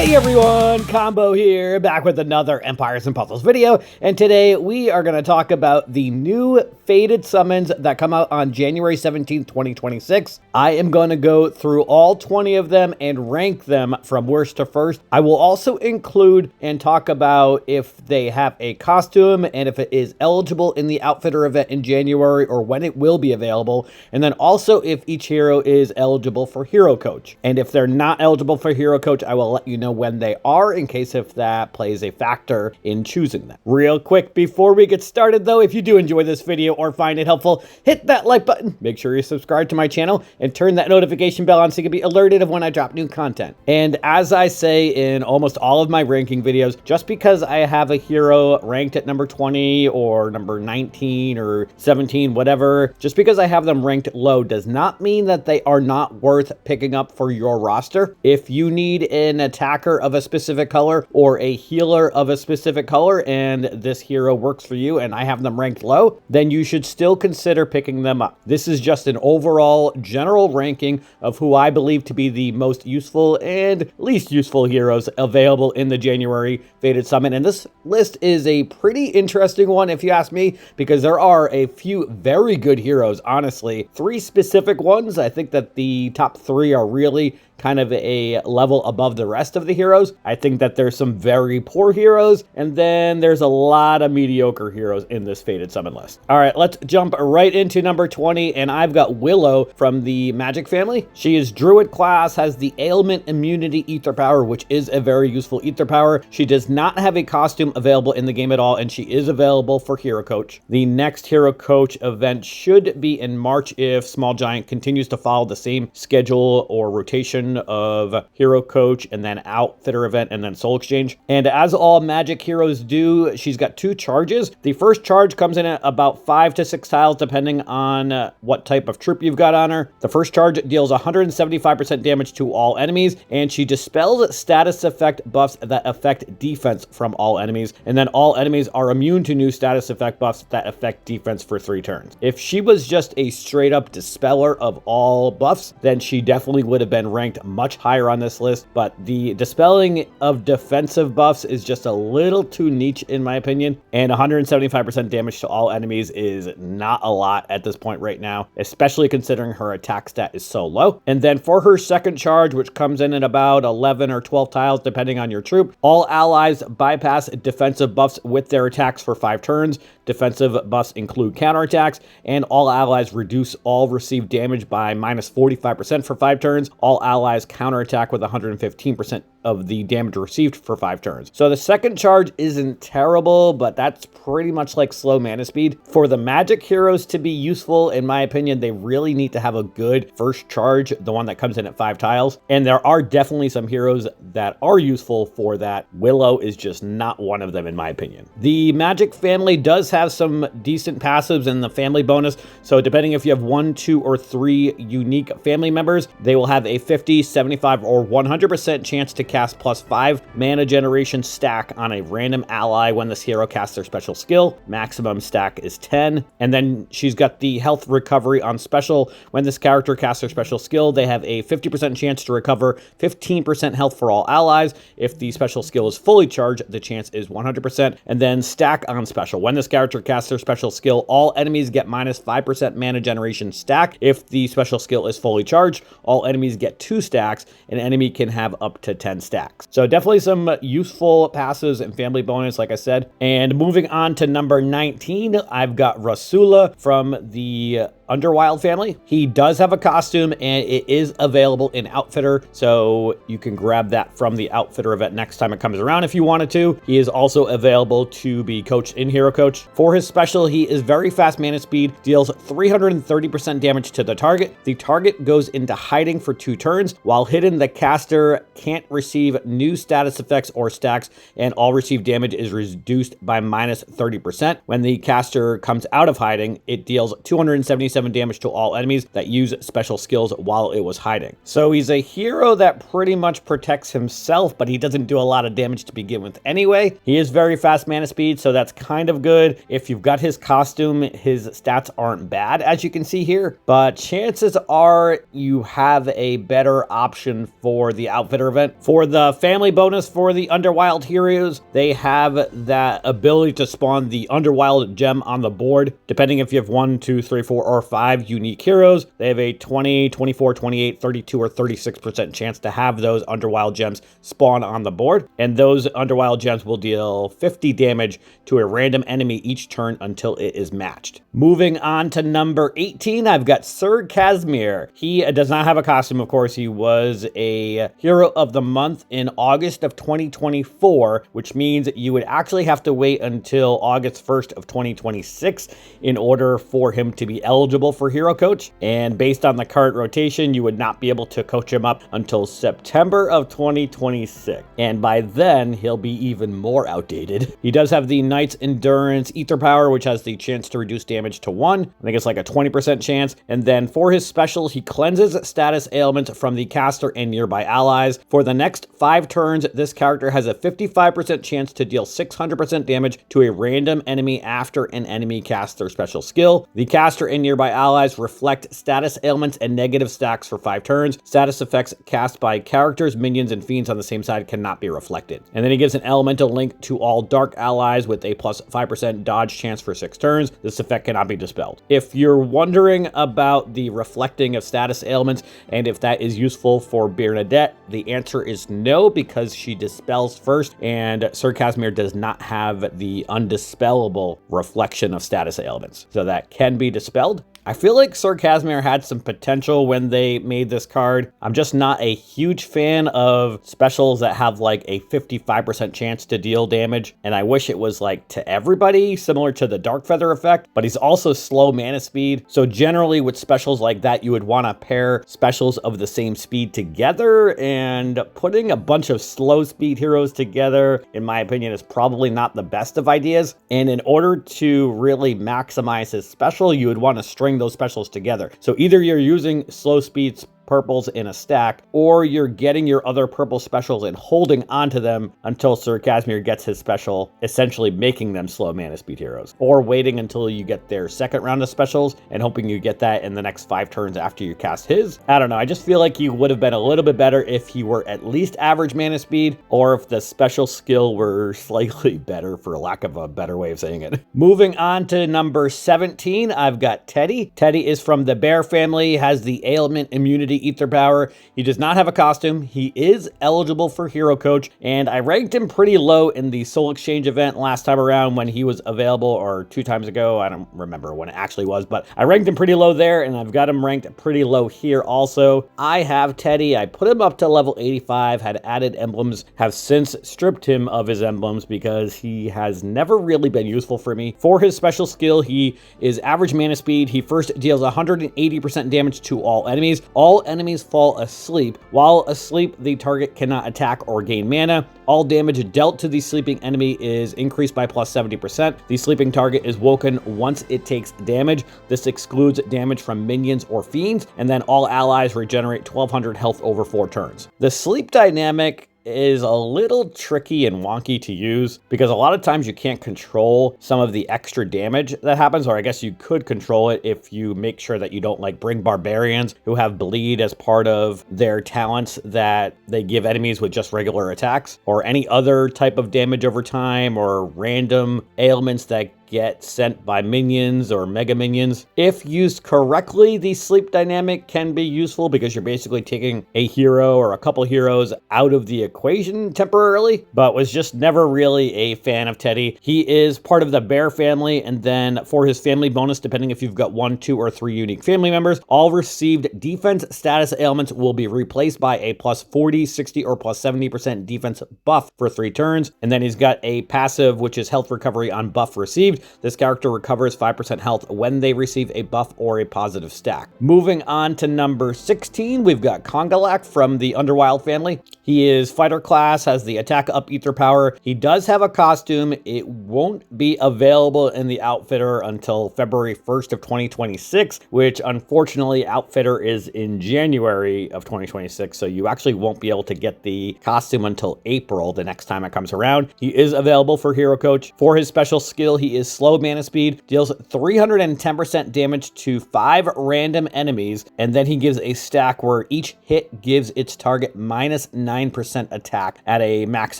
Hey everyone, Combo here, back with another Empires and Puzzles video, and today we are going to talk about the new Fated Summons that come out on January 17th, 2026. I am going to go through all 20 of them and rank them from worst to first. I will also include and talk about if they have a costume and if it is eligible in the Outfitter event in January or when it will be available, and then also if each hero is eligible for Hero Coach. And if they're not eligible for Hero Coach, I will let you know when they are, in case if that plays a factor in choosing them. Real quick before we get started though, if you do enjoy this video or find it helpful, hit that like button, make sure you subscribe to my channel, and turn that notification bell on so you can be alerted of when I drop new content. And as I say in almost all of my ranking videos, just because I have a hero ranked at number 20 or number 19 or 17, whatever, just because I have them ranked low does not mean that they are not worth picking up for your roster. If you need an attacker of a specific color or a healer of a specific color and this hero works for you and I have them ranked low, then you should still consider picking them up. This is just an overall general ranking of who I believe to be the most useful and least useful heroes available in the January Fated Summon. And this list is a pretty interesting one if you ask me, because there are a few very good heroes, honestly. 3 specific ones. I think that the top 3 are really kind of a level above the rest of the heroes. I think that there's some very poor heroes, and then there's a lot of mediocre heroes in this Fated Summon list. All right, let's jump right into number 20, and I've got Willow from the Magic family. She is Druid class, has the Ailment Immunity Ether Power, which is a very useful Ether Power. She does not have a costume available in the game at all, and she is available for Hero Coach. The next Hero Coach event should be in March if Small Giant continues to follow the same schedule or rotation of Hero Coach and then Outfitter event and then Soul Exchange. And as all Magic heroes do, she's got 2 charges. The first charge comes in at about 5 to 6 tiles depending on what type of troop you've got on her. The first charge deals 175% damage to all enemies, and she dispels status effect buffs that affect defense from all enemies, and then all enemies are immune to new status effect buffs that affect defense for 3 turns. If she was just a straight up dispeller of all buffs, then she definitely would have been ranked much higher on this list, but the dispelling of defensive buffs is just a little too niche in my opinion, and 175% damage to all enemies is not a lot at this point right now, especially considering her attack stat is so low. And then for her second charge, which comes in at about 11 or 12 tiles depending on your troop, all allies bypass defensive buffs with their attacks for 5 turns. Defensive buffs include counterattacks, and all allies reduce all received damage by minus 45% for 5 turns. All allies counterattack with 115% of the damage received for 5 turns. So the second charge isn't terrible, but that's pretty much like slow mana speed. For the Magic heroes to be useful, in my opinion, they really need to have a good first charge, the one that comes in at 5 tiles. And there are definitely some heroes that are useful for that. Willow is just not one of them, in my opinion. The Magic family does have some decent passives in the family bonus. So depending if you have 1, 2, or 3 unique family members, they will have a 50, 75, or 100% chance to cast +5 mana generation stack on a random ally when this hero casts their special skill. Maximum stack is 10. And then she's got the health recovery on special. When this character casts their special skill, they have a 50% chance to recover 15% health for all allies. If the special skill is fully charged, the chance is 100%. And then stack on special. When this character casts their special skill, all enemies get minus 5% mana generation stack. If the special skill is fully charged, all enemies get 2 stacks. An enemy can have up to 10 stacks. So definitely some useful passives and family bonus, like I said. And moving on to number 19, I've got Russula from the Underwild family. He does have a costume and it is available in Outfitter, so you can grab that from the Outfitter event next time it comes around if you wanted to. He is also available to be coached in Hero Coach. For his special, he is very fast mana speed, deals 330% damage to the target. The target goes into hiding for 2 turns. While hidden, the caster can't receive new status effects or stacks, and all received damage is reduced by minus 30%. When the caster comes out of hiding, it deals 277 27 damage to all enemies that use special skills while it was hiding. So he's a hero that pretty much protects himself, but he doesn't do a lot of damage to begin with anyway. He is very fast mana speed, so that's kind of good. If you've got his costume, his stats aren't bad, as you can see here, but chances are you have a better option for the Outfitter event. For the family bonus for the Underwild heroes, they have that ability to spawn the Underwild gem on the board. Depending if you have 1, 2, 3, 4, or 5 unique heroes, they have a 20, 24, 28, 32, or 36% chance to have those Underwild gems spawn on the board. And those Underwild gems will deal 50 damage to a random enemy each turn until it is matched. Moving on to number 18, I've got Sir Casmir. He does not have a costume, of course. He was a hero of the month in August of 2024, which means you would actually have to wait until August 1st of 2026 in order for him to be eligible for Hero Coach. And based on the current rotation, you would not be able to coach him up until September of 2026. And by then, he'll be even more outdated. He does have the Knight's Endurance Ether Power, which has the chance to reduce damage to 1. I think it's like a 20% chance. And then for his specials, he cleanses status ailments from the caster and nearby allies. For the next 5 turns, this character has a 55% chance to deal 600% damage to a random enemy after an enemy casts their special skill. The caster and nearby allies reflect status ailments and negative stacks for 5 turns. Status effects cast by characters, minions, and fiends on the same side cannot be reflected. And then he gives an elemental link to all dark allies with a plus 5% dodge chance for 6 turns. This effect cannot be dispelled. If you're wondering about the reflecting of status ailments and if that is useful for Bernadette, the answer is no, because she dispels first, and Sir Casmir does not have the undispellable reflection of status ailments. So that can be dispelled. I feel like Sir Casmir had some potential when they made this card. I'm just not a huge fan of specials that have like a 55% chance to deal damage, and I wish it was like to everybody, similar to the Dark Feather effect, but he's also slow mana speed. So generally with specials like that, you would want to pair specials of the same speed together, and putting a bunch of slow speed heroes together, in my opinion, is probably not the best of ideas. And in order to really maximize his special, you would want to string those specials together. So either you're using slow speeds purples in a stack, or you're getting your other purple specials and holding onto them until Sir Casmir gets his special, essentially making them slow mana speed heroes, or waiting until you get their second round of specials and hoping you get that in the next 5 turns after you cast his. I don't know, I just feel like he would have been a little bit better if he were at least average mana speed, or if the special skill were slightly better, for lack of a better way of saying it. Moving on to number 17, I've got Teddy. Teddy is from the Bear family, has the ailment immunity Ether Power. He does not have a costume. He is eligible for Hero Coach, and I ranked him pretty low in the Soul Exchange event last time around when he was available, or 2 times ago. I don't remember when it actually was, but I ranked him pretty low there, and I've got him ranked pretty low here also. I have Teddy. I put him up to level 85, had added emblems, have since stripped him of his emblems because he has never really been useful for me. For his special skill, he is average mana speed. He first deals 180% damage to all enemies. All enemies fall asleep. While asleep, the target cannot attack or gain mana. All damage dealt to the sleeping enemy is increased by plus 70%. The sleeping target is woken once it takes damage. This excludes damage from minions or fiends, and then all allies regenerate 1200 health over 4 turns. The sleep dynamic is a little tricky and wonky to use because a lot of times you can't control some of the extra damage that happens, or I guess you could control it if you make sure that you don't like bring barbarians who have bleed as part of their talents that they give enemies with just regular attacks, or any other type of damage over time, or random ailments that get sent by minions or mega minions. If used correctly, the sleep dynamic can be useful because you're basically taking a hero or a couple heroes out of the equation temporarily, but was just never really a fan of Teddy. He is part of the Bear family, and then for his family bonus, depending if you've got 1, 2, or 3 unique family members, all received defense status ailments will be replaced by a plus 40, 60, or plus 70% defense buff for 3 turns. And then he's got a passive, which is health recovery on buff received. damage. This character recovers 5% health when they receive a buff or a positive stack. Moving on to number 16, we've got Congalach from the Underwild family. He is fighter class, has the attack up ether power. He does have a costume. It won't be available in the outfitter until February 1st of 2026, which unfortunately outfitter is in January of 2026. So you actually won't be able to get the costume until April, the next time it comes around. He is available for Hero Coach. For his special skill, he is slow mana speed, deals 310% damage to 5 random enemies, and then he gives a stack where each hit gives its target minus 9% attack at a max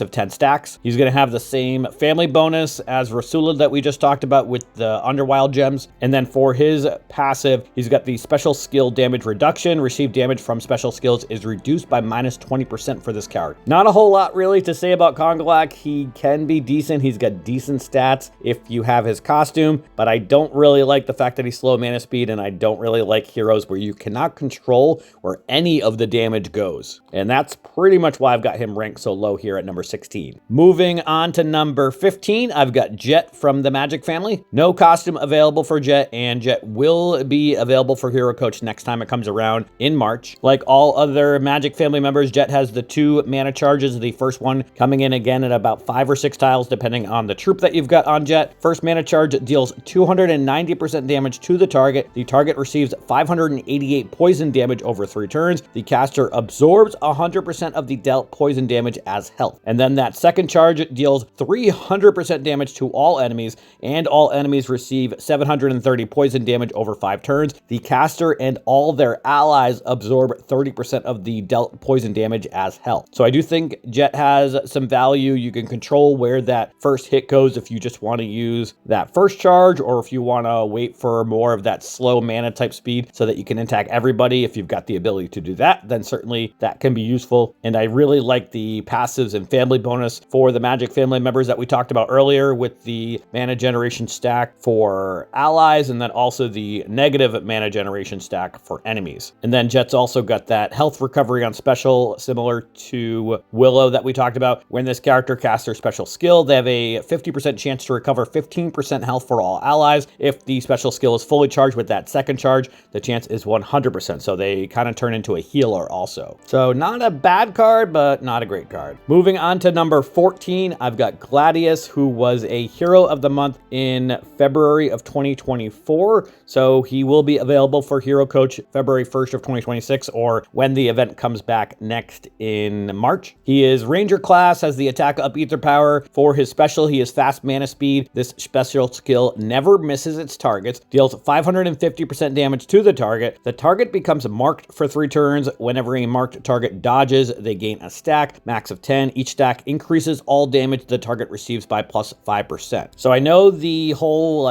of 10 stacks. He's going to have the same family bonus as Russula that we just talked about with the Underwild gems. And then for his passive, he's got the special skill damage reduction. Received damage from special skills is reduced by minus 20% for this character. Not a whole lot really to say about Congalach. He can be decent. He's got decent stats if you have his costume, but I don't really like the fact that he's slow mana speed, and I don't really like heroes where you cannot control where any of the damage goes. And that's pretty much why I've got him ranked so low here at number 16. Moving on to number 15, I've got Jet from the Magic family. No costume available for Jet, and Jet will be available for Hero Coach next time it comes around in March. Like all other Magic family members, Jet has the 2 mana charges, the first one coming in again at about 5 or 6 tiles depending on the troop that you've got on Jet. First mana charge deals 290% damage to the target. The target receives 588 poison damage over 3 turns. The caster absorbs 100% of the dealt poison damage as health. And then that second charge deals 300% damage to all enemies, and all enemies receive 730 poison damage over 5 turns. The caster and all their allies absorb 30% of the dealt poison damage as health. So I do think Jet has some value. You can control where that first hit goes if you just want to use that first charge, or if you want to wait for more of that slow mana type speed so that you can attack everybody. If you've got the ability to do that, then certainly that can be useful. And I really like the passives and family bonus for the Magic family members that we talked about earlier, with the mana generation stack for allies, and then also the negative mana generation stack for enemies. And then Jet's also got that health recovery on special, similar to Willow that we talked about. When this character casts their special skill, they have a 50% chance to recover 15% health for all allies. If the special skill is fully charged with that second charge, the chance is 100%. So they kind of turn into a healer also. So not a bad card, but not a great card. Moving on to number 14, I've got Gladius, who was a hero of the month in February of 2024. So he will be available for Hero Coach February 1st of 2026, or when the event comes back next in March. He is Ranger class, has the attack up ether power. For his special, he is fast mana speed. This special skill never misses its targets, deals 550% damage to the target. The target becomes marked for 3 turns. Whenever a marked target dodges, they gain a stack, max of 10. Each stack increases all damage the target receives by plus 5%. So I know the whole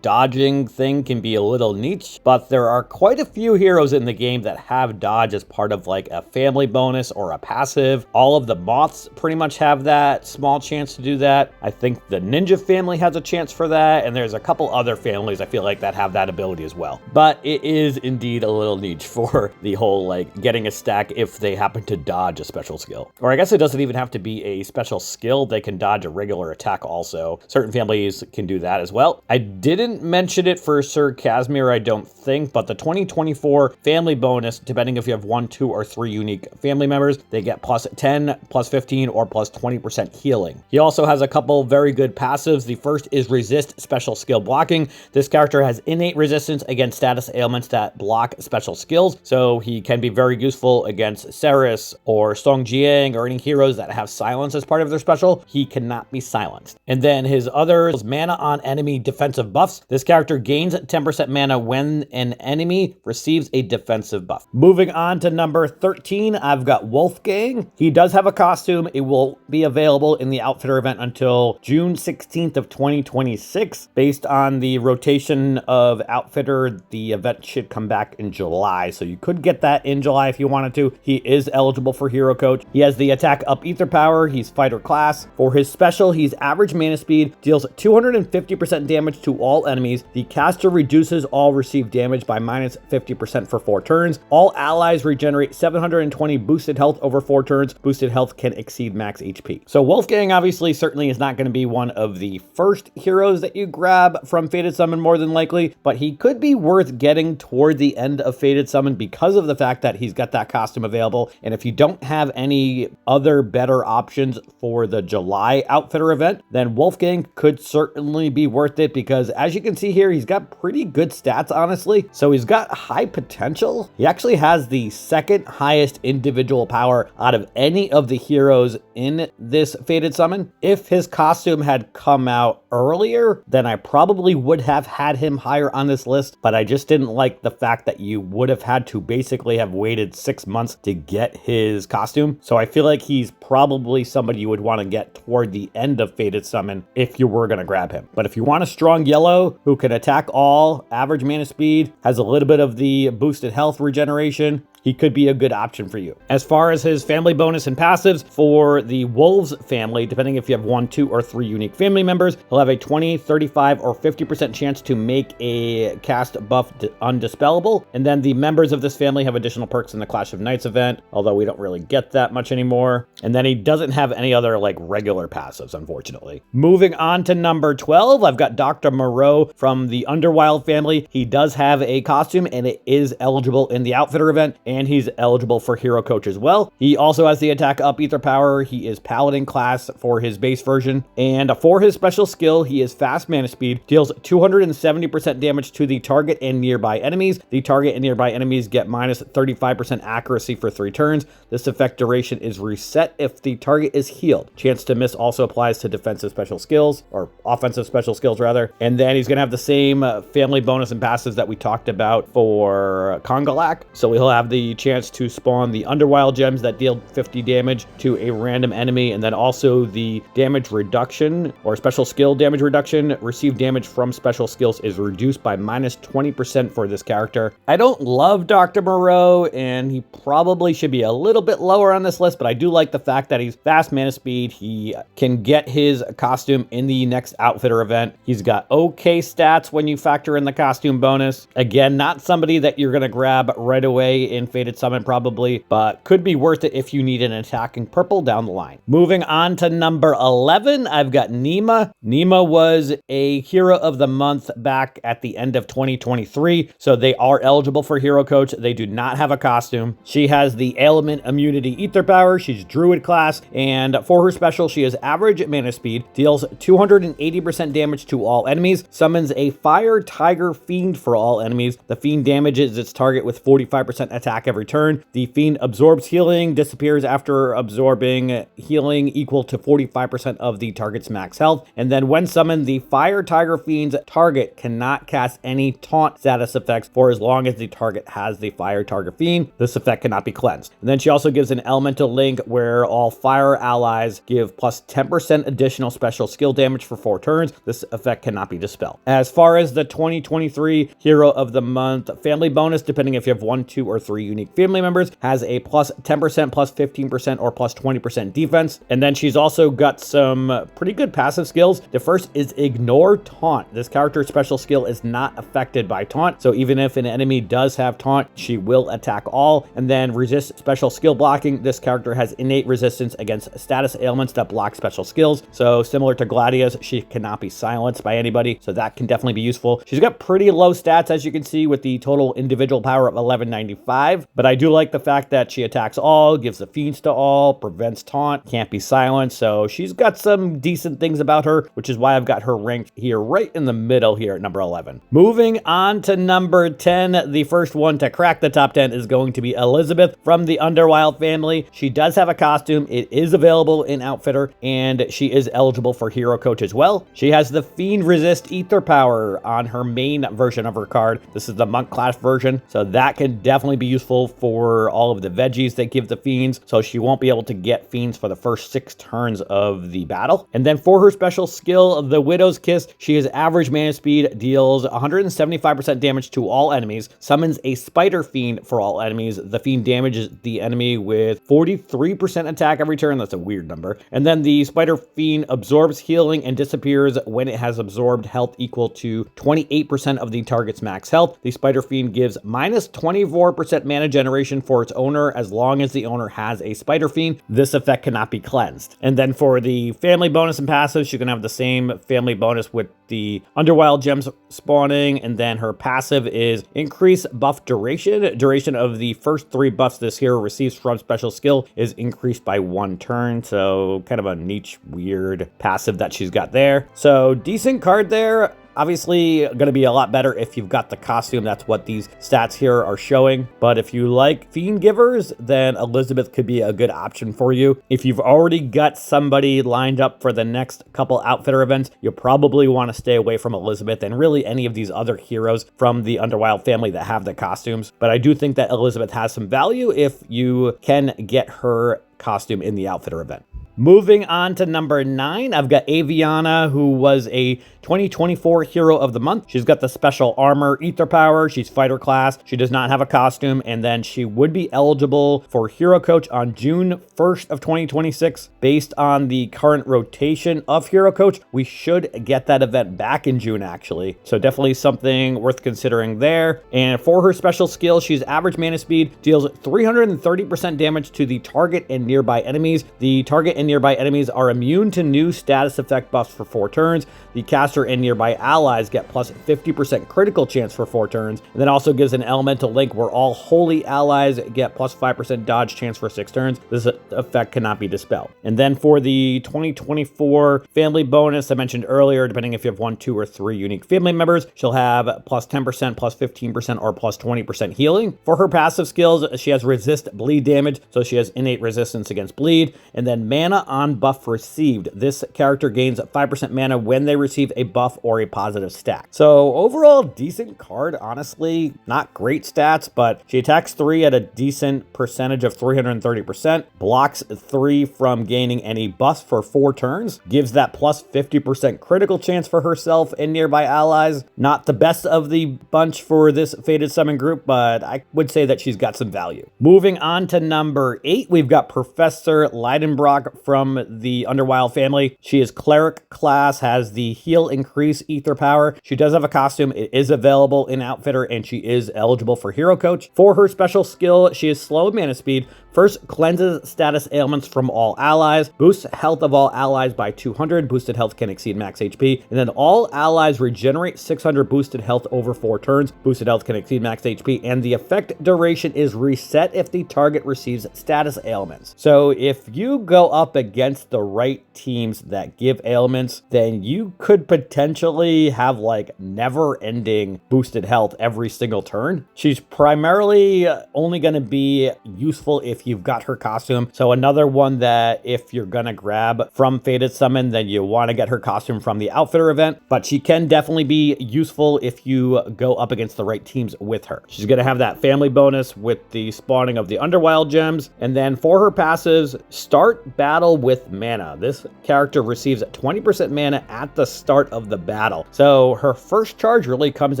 dodging thing can be a little niche, but there are quite a few heroes in the game that have dodge as part of a family bonus or a passive. All of the moths pretty much have that small chance to do that. I think the ninja family has a chance for that, and there's a couple other families I feel like that have that ability as well. But it is indeed a little niche for the whole getting a stack if they happen to dodge a special skill. Or I guess it doesn't even have to be a special skill. They can dodge a regular attack also. Certain families can do that as well. I didn't mention it for Sir Casmir, I don't think, but the 2024 family bonus, depending if you have 1, 2, or 3 unique family members, they get plus 10, plus 15, or plus 20% healing. He also has a couple very good passives. The first is resist special skill blocking. This character has innate resistance against status ailments that block special skills, so he can be very useful against Ceres or Song Jiang or any heroes that have silence as part of their special. He cannot be silenced. And then his other is mana on enemy defensive buffs. This character gains 10% mana when an enemy receives a defensive buff. Moving on to number 13, I've got Wolfgang. He does have a costume. It will be available in the Outfitter event until June 16th of 2026. Based on the rotation of Outfitter, the event should come back in July, so you could get that in July if you wanted to. He is eligible for Hero Coach. He has the attack up ether power. He's fighter class. For his special, he's average mana speed, deals 250% damage to all enemies. The caster reduces all received damage by minus 50% for 4 turns. All allies regenerate 720 boosted health over 4 turns. Boosted health can exceed max HP. So Wolfgang obviously certainly is not going to be one of the first hero heroes that you grab from Fated Summon more than likely, but he could be worth getting toward the end of Fated Summon because of the fact that he's got that costume available. And if you don't have any other better options for the July Outfitter event, then Wolfgang could certainly be worth it because as you can see here, he's got pretty good stats, honestly. So he's got high potential. He actually has the second highest individual power out of any of the heroes in this Fated Summon. If his costume had come out earlier, then I probably would have had him higher on this list, but I just didn't like the fact that you would have had to basically have waited 6 months to get his costume. So I feel like he's probably somebody you would want to get toward the end of Fated Summon if you were going to grab him. But if you want a strong yellow who can attack all, average mana speed, has a little bit of the boosted health regeneration, he could be a good option for you. As far as his family bonus and passives, for the Wolves family, depending if you have 1, 2, or 3 unique family members, he'll have a 20, 35, or 50% chance to make a cast buff undispellable. And then the members of this family have additional perks in the Clash of Knights event, although we don't really get that much anymore. And then he doesn't have any other like regular passives, unfortunately. Moving on to number 12, I've got Dr. Moreau from the Underwild family. He does have a costume and it is eligible in the Outfitter event, and he's eligible for Hero Coach as well. He also has the attack up ether power. He is Paladin class for his base version. And for his special skill, he is fast mana speed, deals 270% damage to the target and nearby enemies. The target and nearby enemies get minus 35% accuracy for 3 turns. This effect duration is reset if the target is healed. Chance to miss also applies to defensive special skills, or offensive special skills rather. And then he's going to have the same family bonus and passives that we talked about for Congalach. So he'll have the chance to spawn the Underwild gems that deal 50 damage to a random enemy, and then also the damage reduction or special skill damage reduction. Received damage from special skills is reduced by minus 20% for this character. I don't love Dr. Moreau, and he probably should be a little bit lower on this list, but I do like the fact that he's fast mana speed. He can get his costume in the next Outfitter event. He's got okay stats when you factor in the costume bonus. Again, not somebody that you're going to grab right away in Fated Summon probably, but could be worth it if you need an attacking purple down the line. Moving on to number 11, I've got Neema. Neema was a hero of the month back at the end of 2023, so they are eligible for Hero Coach. They do not have a costume. She has the Ailment Immunity Ether Power. She's Druid class, and for her special, she has average mana speed, deals 280% damage to all enemies, summons a Fire Tiger Fiend for all enemies. The Fiend damages its target with 45% attack every turn. The Fiend absorbs healing, disappears after absorbing healing equal to 45% of the target's max health. And then when summoned, the Fire Tiger Fiend's target cannot cast any taunt status effects for as long as the target has the Fire Tiger Fiend. This effect cannot be cleansed. And then she also gives an elemental link where all fire allies give plus 10% additional special skill damage for 4 turns. This effect cannot be dispelled. As far as the 2023 Hero of the Month family bonus, depending if you have 1, 2, or 3 unique family members, has a plus 10%, plus 15%, or plus 20% defense. And then she's also got some pretty good passive skills. The first is Ignore Taunt. This character's special skill is not affected by taunt, so even if an enemy does have taunt, she will attack all. And then Resist Special Skill Blocking. This character has innate resistance against status ailments that block special skills. So similar to Gladius, she cannot be silenced by anybody, so that can definitely be useful. She's got pretty low stats, as you can see, with the total individual power of 1195, but I do like the fact that she attacks all, gives the fiends to all, prevents taunt, can't be silenced, so she's got some decent things about her, which is why I've got her ranked here right in the middle here at number 11. Moving on to number 10, the first one to crack the top 10 is going to be Elizabeth from the Underwild family. She does have a costume. It is available in Outfitter, and she is eligible for Hero Coach as well. She has the Fiend Resist Ether Power on her main version of her card. This is the Monk class version, so that can definitely be useful for all of the veggies that give the fiends, so she won't be able to get fiends for the first 6 turns of the battle. And then for her special skill, the Widow's Kiss, she has average mana speed, deals 175% damage to all enemies, summons a Spider Fiend for all enemies. The fiend damages the enemy with 43% attack every turn. That's a weird number. And then the Spider Fiend absorbs healing and disappears when it has absorbed health equal to 28% of the target's max health. The Spider Fiend gives minus 24% mana mana generation for its owner as long as the owner has a Spider Fiend. This effect cannot be cleansed. And then for the family bonus and passive, she can have the same family bonus with the Underwild gems spawning, and then her passive is increase buff duration. Duration of the first 3 buffs this hero receives from special skill is increased by 1 turn, so kind of a niche, weird passive that she's got there. So decent card there. Obviously going to be a lot better if you've got the costume. That's what these stats here are showing. But if you like Fiend Givers, then Elizabeth could be a good option for you. If you've already got somebody lined up for the next couple Outfitter events, you'll probably want to stay away from Elizabeth and really any of these other heroes from the Underwild family that have the costumes. But I do think that Elizabeth has some value if you can get her costume in the Outfitter event. Moving on to number 9, I've got Aviana, who was a 2024 Hero of the Month. She's got the special armor, Ether Power. She's fighter class. She does not have a costume, and then she would be eligible for Hero Coach on June 1st of 2026. Based on the current rotation of Hero Coach, we should get that event back in June, actually. So definitely something worth considering there. And for her special skill, she's average mana speed, deals 330% damage to the target and nearby enemies. The target and nearby enemies are immune to new status effect buffs for 4 turns. The caster and nearby allies get plus 50% critical chance for 4 turns, and then also gives an elemental link where all holy allies get plus 5% dodge chance for 6 turns. This effect cannot be dispelled. And then for the 2024 family bonus I mentioned earlier, depending if you have 1, 2, or 3 unique family members, she'll have plus 10%, plus 15%, or plus 20% healing. For her passive skills, she has resist bleed damage, so she has innate resistance against bleed, and then mana on buff received. This character gains 5% mana when they receive a buff or a positive stack. So overall, decent card, honestly. Not great stats, but she attacks 3 at a decent percentage of 330%, blocks 3 from gaining any buffs for 4 turns, gives that plus 50% critical chance for herself and nearby allies. Not the best of the bunch for this Fated Summon group, but I would say that she's got some value. Moving on to number 8, we've got Professor Lidenbrock from the Underwild family. She is Cleric class, has the heal increase Ether Power. She does have a costume. It is available in Outfitter, and she is eligible for Hero Coach. For her special skill, she is slow mana speed. First, cleanses status ailments from all allies, boosts health of all allies by 200, boosted health can exceed max HP, and then all allies regenerate 600 boosted health over 4 turns, boosted health can exceed max HP, and the effect duration is reset if the target receives status ailments. So if you go up against the right teams that give ailments, then you could potentially have like never-ending boosted health every single turn. She's primarily only going to be useful if you've got her costume. So another one that if you're gonna grab from Fated Summon, then you want to get her costume from the Outfitter event, but she can definitely be useful if you go up against the right teams with her. She's gonna have that family bonus with the spawning of the Underwild gems, and then for her passives, start battle with mana. This character receives 20% mana at the start of the battle. So her first charge really comes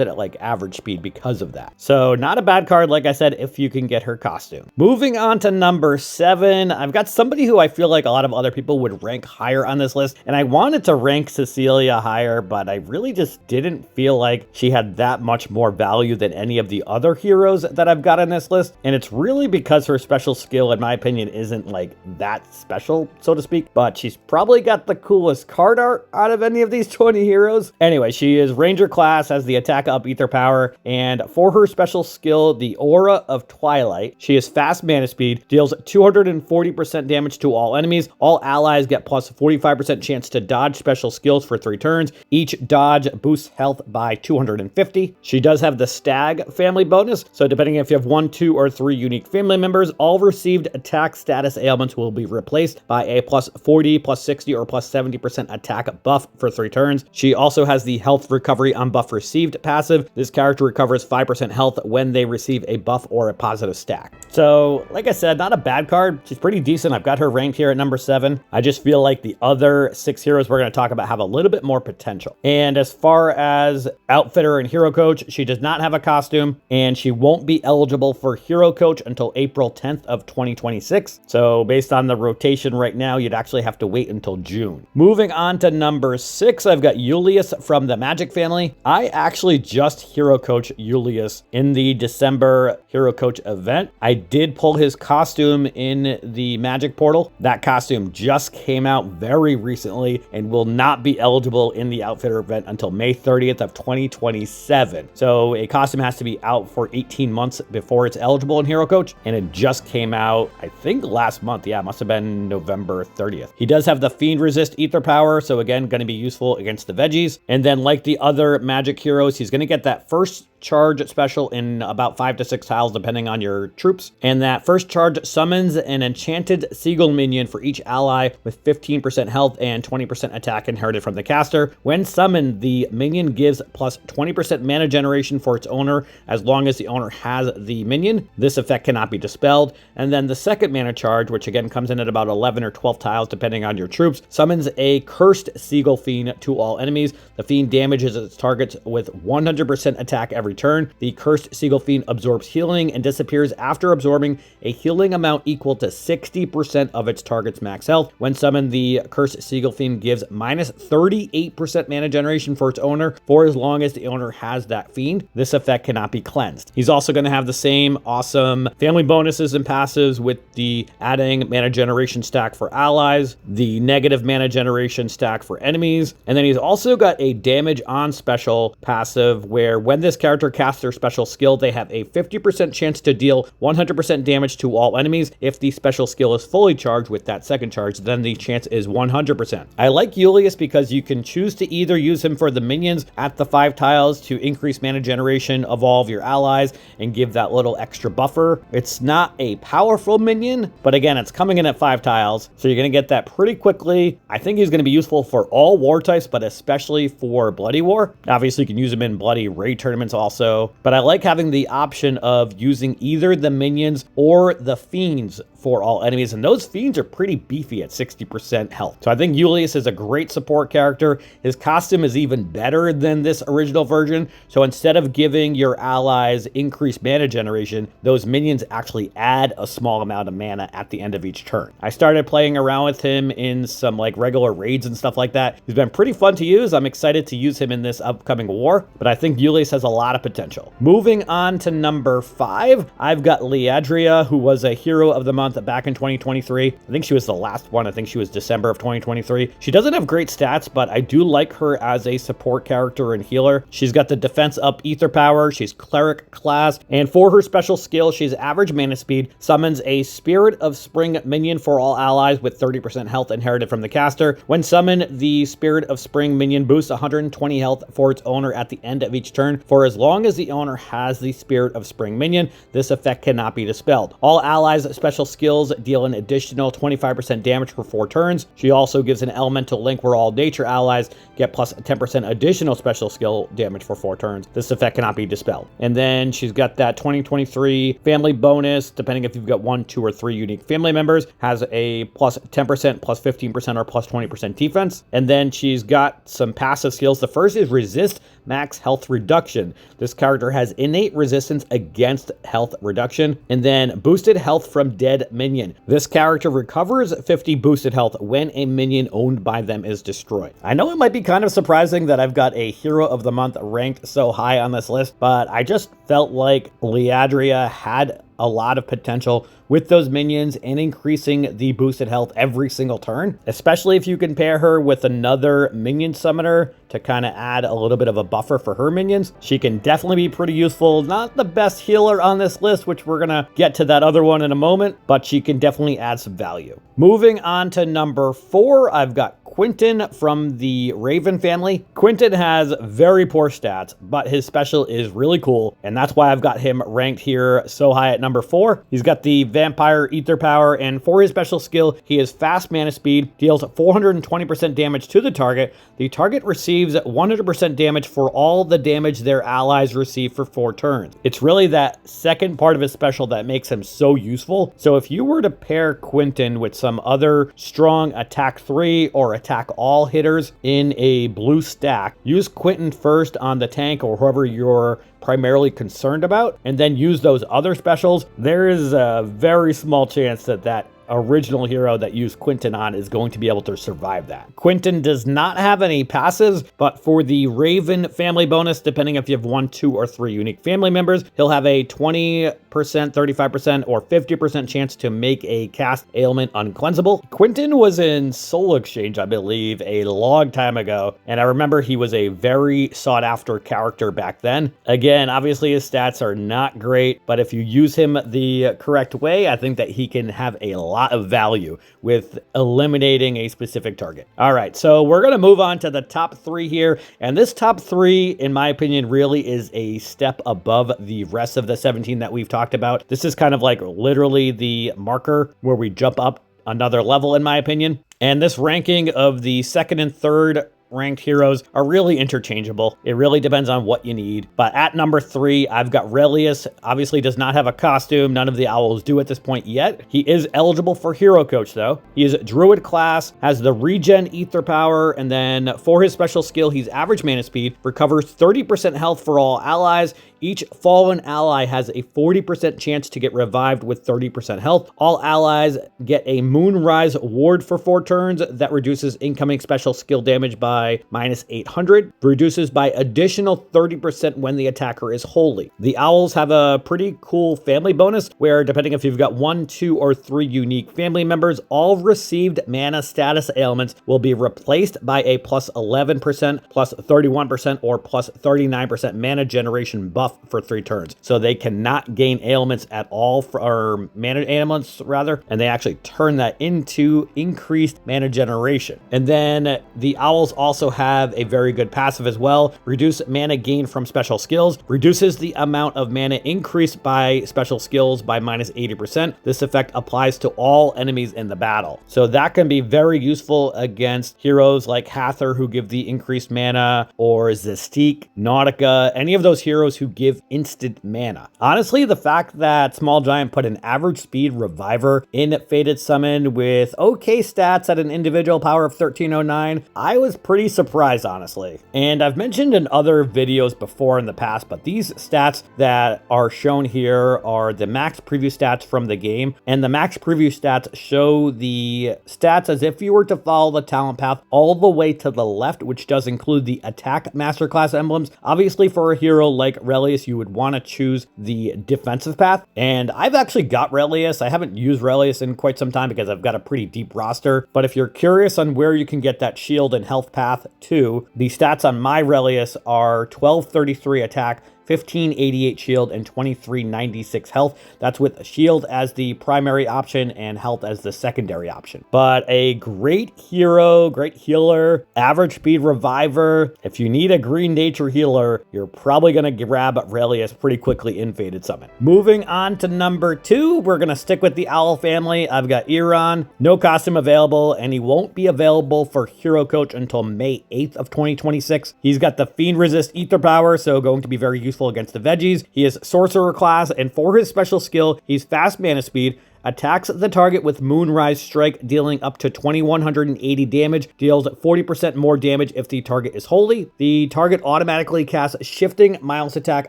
in at like average speed because of that. So not a bad card, like I said, if you can get her costume. Moving on to number 7, I've got somebody who I feel like a lot of other people would rank higher on this list, and I wanted to rank Cecilia higher, but I really just didn't feel like she had that much more value than any of the other heroes that I've got on this list, and it's really because her special skill, in my opinion, isn't like that special, so to speak, but she's probably got the coolest card art out of any of these 20 heroes. Anyway, she is Ranger class, has the attack up Ether Power, and for her special skill, the Aura of Twilight, she is fast mana speed, deals 240% damage to all enemies. All allies get plus 45% chance to dodge special skills for 3 turns. Each dodge boosts health by 250. She does have the Stag family bonus, so depending if you have 1, 2, or 3 unique family members, all received attack status ailments will be replaced by a plus 40, plus 60, or plus 70% attack buff for 3 turns. She also has the health recovery on buff received passive. This character recovers 5% health when they receive a buff or a positive stack. So, like I said, not a bad card. She's pretty decent. I've got her ranked here at number 7. I just feel like the other 6 heroes we're going to talk about have a little bit more potential. And as far as Outfitter and Hero Coach, she does not have a costume, and she won't be eligible for Hero Coach until April 10th of 2026. So based on the rotation right now, you'd actually have to wait until June. Moving on to number 6, I've got Ulius from the Magic family. I actually just hero coach Ulius in the December hero coach event. I did pull his costume in the Magic portal. That costume just came out very recently and will not be eligible in the outfitter event until May 30th of 2027. So a costume has to be out for 18 months before it's eligible in hero coach, and it just came out, I think, last month. Yeah, it must have been November 30th. He does have the Fiend resist ether power, so again, going to be useful against the veggies. And then like the other Magic heroes, he's going to get that first charge special in about 5 to 6 tiles depending on your troops, and that first charge summons an enchanted seagull minion for each ally with 15% health and 20% attack inherited from the caster. When summoned, the minion gives plus 20% mana generation for its owner as long as the owner has the minion. This effect cannot be dispelled. And then the second mana charge, which again comes in at about 11 or 12 tiles depending on your troops, summons a cursed seagull fiend to all enemies. The fiend damages its targets with 100% attack every turn. The cursed seagull fiend absorbs healing and disappears after absorbing a healing amount equal to 60% of its target's max health. When summoned, the cursed seagull fiend gives minus 38% mana generation for its owner for as long as the owner has that fiend. This effect cannot be cleansed. He's also going to have the same awesome family bonuses and passives with the adding mana generation stack for allies, the negative mana generation stack for enemies, and then he's also got a damage on special passive where when this character casts their special skill, they have a 50% chance to deal 100% damage to all enemies. If the special skill is fully charged with that second charge, then the chance is 100%. I like Ulius because you can choose to either use him for the minions at the 5 tiles to increase mana generation of all of your allies and give that little extra buffer. It's not a powerful minion, but again, it's coming in at 5 tiles, so you're going to get that pretty quickly. I think he's going to be useful for all war types, but especially for Bloody War. Obviously, you can use him in Bloody Raid tournaments also, but I like having the option of using either the minions or the fiends for all enemies, and those fiends are pretty beefy at 60% health. So I think Ulius is a great support character. His costume is even better than this original version, so instead of giving your allies increased mana generation, those minions actually add a small amount of mana at the end of each turn. I started playing around with him in some like regular raids and stuff like that. He's been pretty fun to use. I'm excited to use him in this upcoming war, but I think Ulius has a lot of potential. Moving on to number 5, I've got Leadria, who was a hero of the month back in 2023. I think she was the last one. I think she was December of 2023. She doesn't have great stats, but I do like her as a support character and healer. She's got the defense up ether power. She's cleric class, and for her special skill, she's average mana speed, summons a Spirit of Spring minion for all allies with 30% health inherited from the caster. When summoned, the Spirit of Spring minion boosts 120 health for its owner at the end of each turn for as long as the owner has the Spirit of Spring minion. This effect cannot be dispelled. All allies' special skills deal an additional 25% damage for 4 turns. She also gives an elemental link where all nature allies get plus 10% additional special skill damage for 4 turns. This effect cannot be dispelled. And then she's got that 2023 family bonus, depending if you've got 1, 2, or 3 unique family members, has a plus 10%, plus 15%, or plus 20% defense. And then she's got some passive skills. The first is resist max health reduction. This character has innate resistance against health reduction. And then boosted health from dead minion. This character recovers 50 boosted health when a minion owned by them is destroyed. I know it might be kind of surprising that I've got a hero of the month ranked so high on this list, but I just felt like Leadria had a lot of potential with those minions and increasing the boosted health every single turn, especially if you can pair her with another minion summoner to kind of add a little bit of a buffer for her minions. She can definitely be pretty useful. Not the best healer on this list, which we're gonna get to that other one in a moment, but she can definitely add some value. Moving on to number 4, I've got Quinton from the Raven family. Quinton has very poor stats, but his special is really cool, and that's why I've got him ranked here so high at number 4. He's got the Vampire Ether power, and for his special skill, he has fast mana speed, deals 420% damage to the target. The target receives 100% damage for all the damage their allies receive for 4 turns. It's really that second part of his special that makes him so useful. So if you were to pair Quinton with some other strong attack 3 or attack all hitters in a blue stack, use Quinton first on the tank or whoever you're primarily concerned about, and then use those other specials. There is a very small chance that original hero that used Quinton on is going to be able to survive that. Quinton does not have any passives, but for the Raven family bonus, depending if you have 1, 2, or 3 unique family members, he'll have a 20%, 35%, or 50% chance to make a cast ailment uncleansable. Quinton was in Soul Exchange, I believe, a long time ago, and I remember he was a very sought after character back then. Again, obviously his stats are not great, but if you use him the correct way, I think that he can have a lot of value with eliminating a specific target. All right, so we're going to move on to the top 3 here, and this top 3, in my opinion, really is a step above the rest of the 17 that we've talked about. This is kind of like literally the marker where we jump up another level, in my opinion. And this ranking of the 2nd and 3rd ranked heroes are really interchangeable. It really depends on what you need. But at number 3, I've got Reelius. Obviously does not have a costume. None of the owls do at this point yet. He is eligible for Hero Coach though. He is Druid class, has the regen ether power, and then for his special skill, he's average mana speed, recovers 30% health for all allies. Each fallen ally has a 40% chance to get revived with 30% health. All allies get a Moonrise ward for 4 turns that reduces incoming special skill damage by -800, reduces by additional 30% when the attacker is holy. The owls have a pretty cool family bonus where, depending if you've got 1, 2, or 3 unique family members, all received mana status ailments will be replaced by a +11%, +31%, or +39% mana generation buff for 3 turns. So they cannot gain ailments at all, or mana ailments rather, and they actually turn that into increased mana generation. And then the owls also have a very good passive as well. Reduce mana gain from special skills, reduces the amount of mana increased by special skills by -80%. This effect applies to all enemies in the battle. So that can be very useful against heroes like Hather who give the increased mana, or Zestique, Nautica, any of those heroes who give instant mana. Honestly, the fact that Small Giant put an average speed reviver in Fated Summon with okay stats at an individual power of 1309, I was pretty surprised, honestly. And I've mentioned in other videos before in the past, but these stats that are shown here are the max preview stats from the game, and the max preview stats show the stats as if you were to follow the talent path all the way to the left, which does include the attack masterclass emblems. Obviously, for a hero like Reelius, you would want to choose the defensive path, and I've actually got Reelius. I haven't used Reelius in quite some time because I've got a pretty deep roster, but if you're curious on where you can get that shield and health path to, the stats on my Reelius are 1233 attack, 1588 shield, and 2396 health. That's with shield as the primary option and health as the secondary option. But a great hero, great healer, average speed reviver. If you need a green nature healer, you're probably going to grab Reelius pretty quickly in Fated Summon. Moving on to number 2, we're going to stick with the owl family. I've got Iran, no costume available, and he won't be available for Hero Coach until May 8th of 2026. He's got the Fiend Resist Ether Power, so going to be very useful against the veggies. He is Sorcerer class, and for his special skill, he's fast mana speed, attacks the target with Moonrise Strike, dealing up to 2180 damage, deals 40% more damage if the target is holy. The target automatically casts Shifting Miles Attack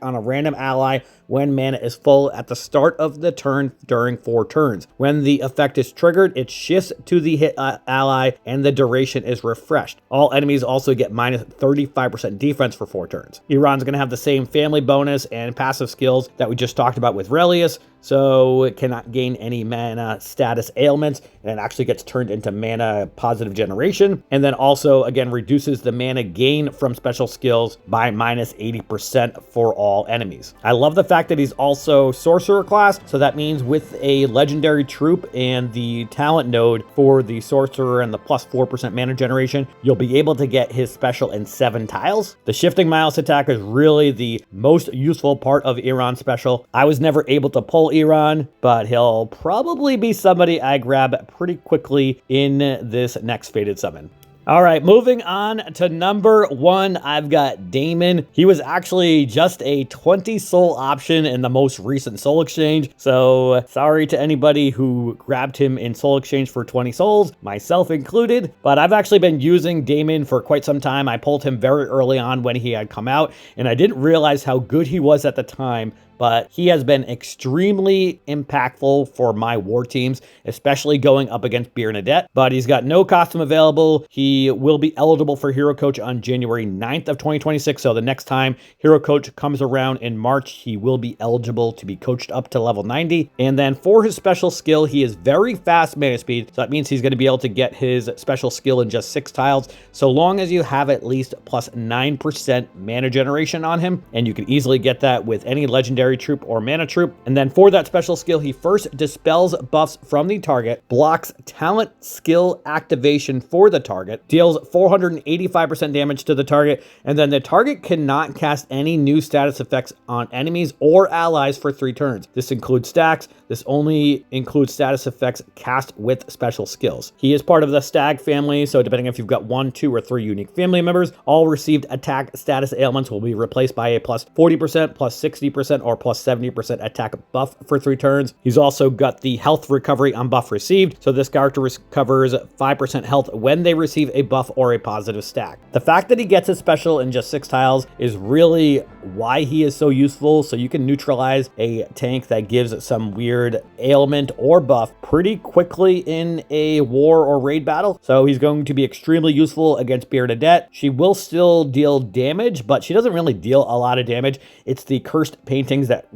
on a random ally when mana is full at the start of the turn during 4 turns. When the effect is triggered, it shifts to the hit ally and the duration is refreshed. All enemies also get -35% defense for 4 turns. Iran's going to have the same family bonus and passive skills that we just talked about with Reelius, so it cannot gain any mana status ailments, and it actually gets turned into mana positive generation, and then also again reduces the mana gain from special skills by -80% for all enemies. I love the fact that he's also Sorcerer class, so that means with a legendary troop and the talent node for the Sorcerer and the +4% mana generation, you'll be able to get his special in 7 tiles. The Shifting Miles attack is really the most useful part of Iran's special. I was never able to pull Iran, but he'll probably be somebody I grab pretty quickly in this next Fated Summon. All right, moving on to number 1, I've got Daemon. He was actually just a 20 soul option in the most recent soul exchange, so sorry to anybody who grabbed him in soul exchange for 20 souls, myself included, but I've actually been using Daemon for quite some time. I pulled him very early on when he had come out, and I didn't realize how good he was at the time, but he has been extremely impactful for my war teams, especially going up against Bernadette. But he's got no costume available. He will be eligible for Hero Coach on January 9th of 2026. So the next time Hero Coach comes around in March, he will be eligible to be coached up to level 90. And then for his special skill, he is very fast mana speed. So that means he's going to be able to get his special skill in just 6 tiles, so long as you have at least plus 9% mana generation on him. And you can easily get that with any legendary troop or mana troop. And then for that special skill, he first dispels buffs from the target, blocks talent skill activation for the target, deals 485% damage to the target, and then the target cannot cast any new status effects on enemies or allies for 3 turns. This includes stacks. This only includes status effects cast with special skills. He is part of the Stag family, so depending if you've got 1, 2, or 3 unique family members, all received attack status ailments will be replaced by a plus 40%, plus 60%, or plus 70% attack buff for 3 turns. He's also got the health recovery on buff received, so this character recovers 5% health when they receive a buff or a positive stack. The fact that he gets his special in just 6 tiles is really why he is so useful, so you can neutralize a tank that gives some weird ailment or buff pretty quickly in a war or raid battle. So he's going to be extremely useful against Bernadette. She will still deal damage, but she doesn't really deal a lot of damage. It's the cursed paintings that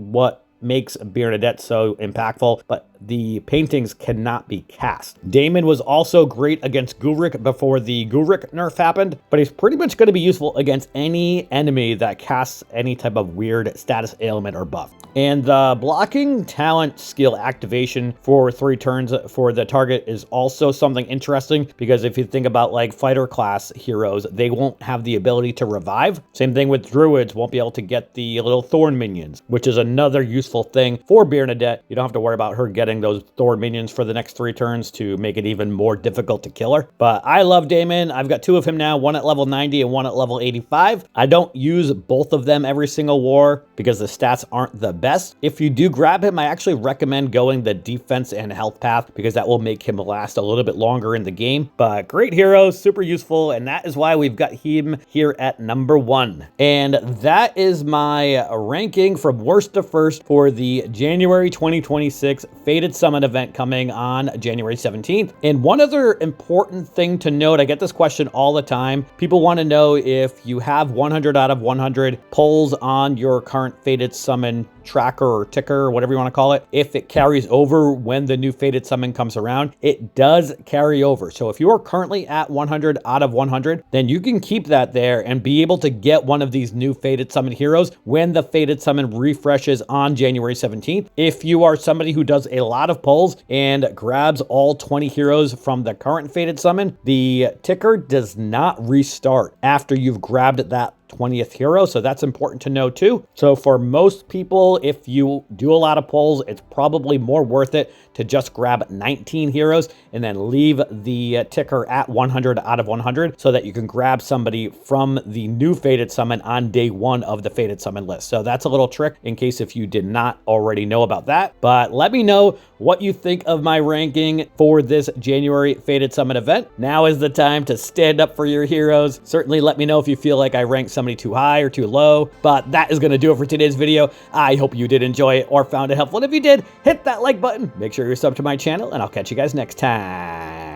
makes Bernadette so impactful, but the paintings cannot be cast. Daemon was also great against Gulrick before the Gulrick nerf happened, but he's pretty much going to be useful against any enemy that casts any type of weird status ailment or buff. And the blocking talent skill activation for 3 turns for the target is also something interesting, because if you think about like fighter class heroes, they won't have the ability to revive. Same thing with druids, won't be able to get the little thorn minions, which is another useful thing for Bernadette. You don't have to worry about her getting those thorn minions for the next 3 turns to make it even more difficult to kill her. But I love Daemon. I've got 2 of him now, one at level 90 and one at level 85. I don't use both of them every single war because the stats aren't the best. If you do grab him, I actually recommend going the defense and health path, because that will make him last a little bit longer in the game. But great hero, super useful, and that is why we've got him here at number 1. And that is my ranking from worst to first for the January 2026 Fated Summon event coming on January 17th. And one other important thing to note, I get this question all the time. People want to know if you have 100 out of 100 pulls on your current Fated Summon tracker or ticker or whatever you want to call it, if it carries over when the new Fated Summon comes around. It does carry over. So if you are currently at 100 out of 100, then you can keep that there and be able to get one of these new Fated Summon heroes when the Fated Summon refreshes on January 17th. If you are somebody who does a lot of pulls and grabs all 20 heroes from the current Fated Summon, the ticker does not restart after you've grabbed that 20th hero, so that's important to know too. So for most people, if you do a lot of pulls, it's probably more worth it to just grab 19 heroes and then leave the ticker at 100 out of 100 so that you can grab somebody from the new Fated Summon on day 1 of the Fated Summon list. So that's a little trick in case if you did not already know about that. But let me know what you think of my ranking for this January Fated Summon event. Now is the time to stand up for your heroes. Certainly let me know if you feel like I ranked somebody too high or too low. But that is going to do it for today's video. I hope you did enjoy it or found it helpful. And if you did, hit that like button. Make sure you're subbed to my channel, and I'll catch you guys next time.